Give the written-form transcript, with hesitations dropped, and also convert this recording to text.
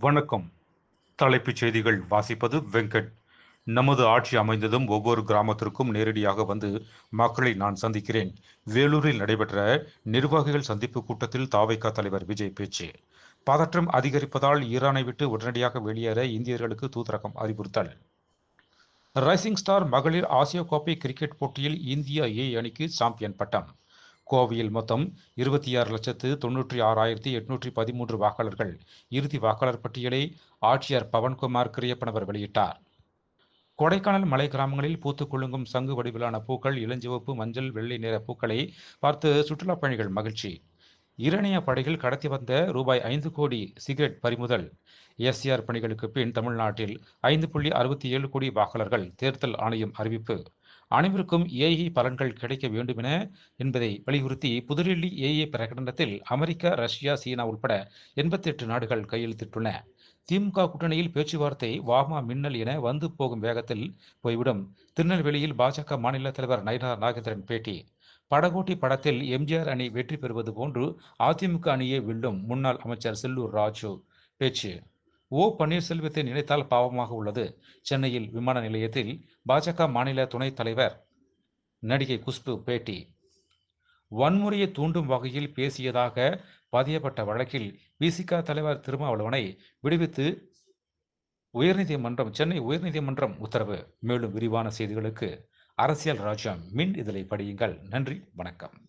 வணக்கம். தலைப்புச் செய்திகள் வாசிப்பது வெங்கட். நமது ஆட்சி அமைந்ததும் ஒவ்வொரு கிராமத்திற்கும் நேரடியாக வந்து மக்களை நான் சந்திக்கிறேன். வேலூரில் நடைபெற்ற நிர்வாகிகள் சந்திப்பு கூட்டத்தில் தாவைக்கா தலைவர் விஜய் பேச்சு. பதற்றம் அதிகரிப்பதால் ஈரானை விட்டு உடனடியாக வெளியேற இந்தியர்களுக்கு தூதரகம் அறிவுறுத்தல். ரைசிங் ஸ்டார் மகளிர் ஆசிய கோப்பை கிரிக்கெட் போட்டியில் இந்தியா ஏ அணிக்கு சாம்பியன் பட்டம். கோவையில் மொத்தம் 26,96,813 வாக்காளர்கள் இறுதி வாக்காளர் பட்டியலை ஆட்சியர் பவன்குமார் கிரியப்பனவர் வெளியிட்டார். கொடைக்கானல் மலை கிராமங்களில் பூத்துக் குலுங்கும் சங்கு வடிவிலான பூக்கள், இளஞ்சிவப்பு, மஞ்சள், வெள்ளை நிற பூக்களை பார்த்து சுற்றுலாப் பயணிகள் மகிழ்ச்சி. ஈரானிய படைகள் கடத்தி வந்த ரூ.5 கோடி சிகரெட் பறிமுதல். எஸ்ஆர் பணிகளுக்கு பின் தமிழ்நாட்டில் 5.67 கோடி வாக்காளர்கள் தேர்தல் ஆணையம் அறிவிப்பு. அனைவருக்கும் ஏஐ பலன்கள் கிடைக்க வேண்டும் என்பதை வலியுறுத்தி புதுடில்லி ஏஐ பிரகடனத்தில் அமெரிக்கா, ரஷ்யா, சீனா உட்பட 88 நாடுகள் கையெழுத்திட்டுள்ளன. திமுக கூட்டணியில் பேச்சுவார்த்தை வாமா மின்னல் என வந்து போகும் வேகத்தில் போய்விடும். திருநெல்வேலியில் பாஜக மாநில தலைவர் நயினார் நாகேந்திரன் பேட்டி. படகோட்டி படத்தில் எம்ஜிஆர் அணி வெற்றி பெறுவது போன்று அதிமுக அணியே வெல்லும் முன்னாள் அமைச்சர் செல்லூர் ராஜு பேச்சு. ஓ பன்னீர்செல்வத்தை நினைத்தால் பாவமாக உள்ளது. சென்னையில் விமான நிலையத்தில் பாஜக மாநில துணைத் தலைவர் நடிகை குஷ்பு பேட்டி. வன்முறையை தூண்டும் வகையில் பேசியதாக பதியப்பட்ட வழக்கில் விசிக தலைவர் திருமாவளவனை விடுவித்து சென்னை உயர்நீதிமன்றம் உத்தரவு. மேலும் விரிவான செய்திகளுக்கு அரசியல் ராஜ்யம் மின் இதழை படியுங்கள். நன்றி, வணக்கம்.